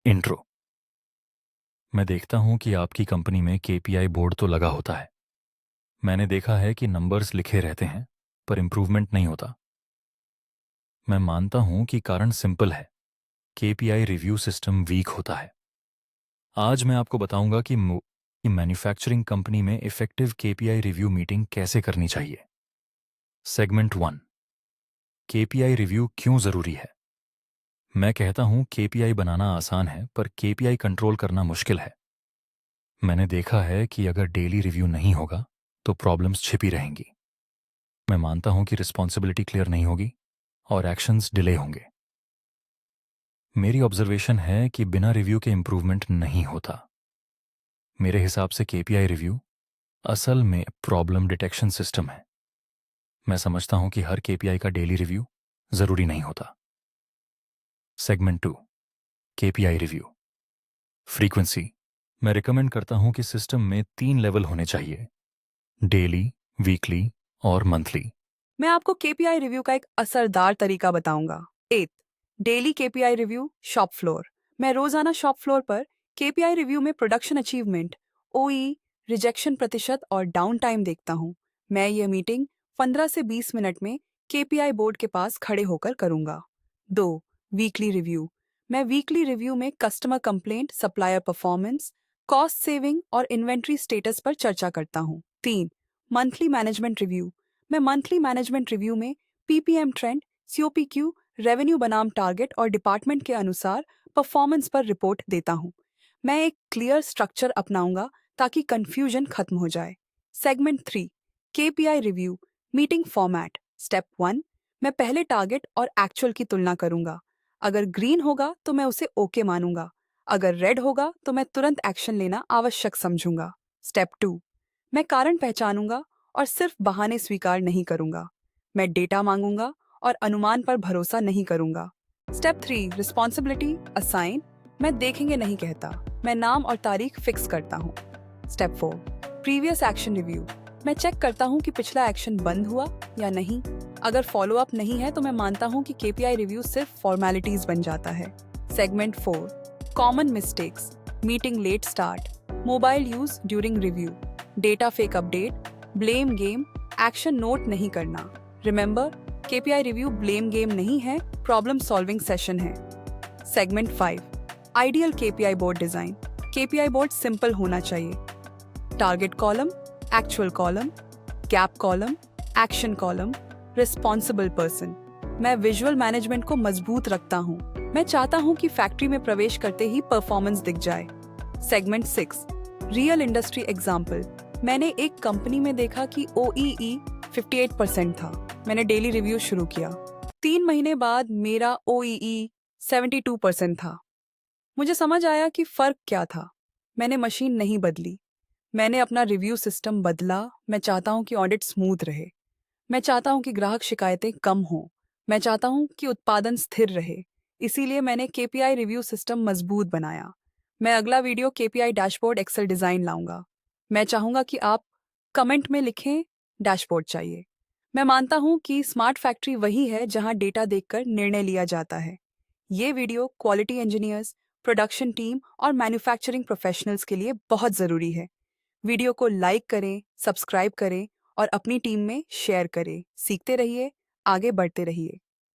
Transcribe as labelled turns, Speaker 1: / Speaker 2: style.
Speaker 1: Intro. मैं देखता हूं कि आपकी कंपनी में केपीआई बोर्ड तो लगा होता है। मैंने देखा है कि नंबर्स लिखे रहते हैं पर इंप्रूवमेंट नहीं होता। मैं मानता हूं कि कारण सिंपल है, केपीआई रिव्यू सिस्टम वीक होता है। आज मैं आपको बताऊंगा कि मैन्युफैक्चरिंग कंपनी में इफेक्टिव केपीआई रिव्यू मीटिंग कैसे करनी चाहिए। सेगमेंट 1, केपीआई रिव्यू क्यों जरूरी है। मैं कहता हूं केपीआई बनाना आसान है पर केपीआई कंट्रोल करना मुश्किल है। मैंने देखा है कि अगर डेली रिव्यू नहीं होगा तो प्रॉब्लम्स छिपी रहेंगी। मैं मानता हूं कि रिस्पॉन्सिबिलिटी क्लियर नहीं होगी और एक्शंस डिले होंगे। मेरी ऑब्जर्वेशन है कि बिना रिव्यू के इंप्रूवमेंट नहीं होता। मेरे हिसाब से केपीआई रिव्यू असल में प्रॉब्लम डिटेक्शन सिस्टम है। मैं समझता हूं कि हर केपीआई का डेली रिव्यू जरूरी नहीं होता। Segment 2, KPI review frequency. मैं रिकमेंड करता हूं कि सिस्टम में 3 लेवल होने चाहिए, डेली, वीकली और मंथली।
Speaker 2: मैं आपको केपीआई रिव्यू का एक असरदार तरीका बताऊंगा। 8, daily KPI review shop floor. मैं रोजाना शॉप फ्लोर पर केपीआई रिव्यू में प्रोडक्शन अचीवमेंट, ओई, रिजेक्शन प्रतिशत और डाउन टाइम देखता हूं। मैं ये मीटिंग 15 से 20 मिनट में केपीआई बोर्ड के पास खड़े होकर करूंगा। 2, वीकली रिव्यू। मैं वीकली रिव्यू में customer complaint, supplier performance, cost saving और इन्वेंट्री स्टेटस पर चर्चा करता हूं। 3, मंथली मैनेजमेंट रिव्यू। मैं मंथली मैनेजमेंट रिव्यू में पीपीएम ट्रेंड, सीओपीक्यू, रेवेन्यू बनाम टारगेट और डिपार्टमेंट के अनुसार परफॉर्मेंस पर रिपोर्ट देता हूं। मैं एक क्लियर स्ट्रक्चर अपनाऊंगा ताकि कंफ्यूजन खत्म हो जाए। Segment 3, KPI review meeting format. Step 1, मैं पहले टारगेट और एक्चुअल की तुलना करूंगा। अगर ग्रीन होगा तो मैं उसे ओके मानूंगा। अगर रेड होगा तो मैं तुरंत एक्शन लेना आवश्यक समझूंगा। स्टेप 2, मैं कारण पहचानूंगा और सिर्फ बहाने स्वीकार नहीं करूंगा। मैं डेटा मांगूंगा और अनुमान पर भरोसा नहीं करूंगा। Step 3, responsibility assign. मैं देखेंगे नहीं कहता, मैं नाम और तारीख फिक्स करता हूँ। Step 4, previous action review. मैं चेक करता हूँ कि पिछला एक्शन बंद हुआ या नहीं। अगर फॉलो अप नहीं है तो मैं मानता हूँ कि केपीआई रिव्यू सिर्फ फॉर्मेलिटीज बन जाता है। Segment 4, common mistakes, meeting let start, mobile use during review, data fake update, blame game, action note नहीं करना। Remember, KPI review blame game नहीं है, प्रॉब्लम सॉल्विंग सेशन है। Segment 5, ideal KPI board design. KPI board simple होना चाहिए। Target column, actual column, gap column, action column, responsible person. मैं visual management को मजबूत रखता हूँ। मैं चाहता हूँ कि फैक्ट्री में प्रवेश करते ही परफॉर्मेंस दिख जाए। Segment 6, real industry example. मैंने एक कंपनी में देखा कि OEE 58% था। मैंने डेली रिव्यू शुरू किया। 3 महीने बाद मेरा OEE 72% था। मुझे समझ आया कि फर्क क्या था। मैंने मशीन नहीं बदली, मैंने अपना रिव्यू सिस्टम बदला। मैं चाहता हूँ कि ऑडिट स्मूथ रहे। मैं चाहता हूँ कि ग्राहक शिकायतें कम हों। मैं चाहता हूँ कि उत्पादन स्थिर रहे। इसीलिए मैंने केपीआई रिव्यू सिस्टम मजबूत बनाया। मैं अगला वीडियो केपीआई डैशबोर्ड एक्सेल डिजाइन लाऊंगा। मैं चाहूंगा कि आप कमेंट में लिखें डैशबोर्ड चाहिए। मैं मानता हूं कि स्मार्ट फैक्ट्री वही है जहां डेटा देखकर निर्णय लिया जाता है। ये video quality engineers, production team और मैन्युफैक्चरिंग प्रोफेशनल्स के लिए बहुत ज़रूरी है। वीडियो को लाइक करें, सब्सक्राइब करें और अपनी टीम में शेयर करें। सीखते रहिए, आगे बढ़ते रहिए।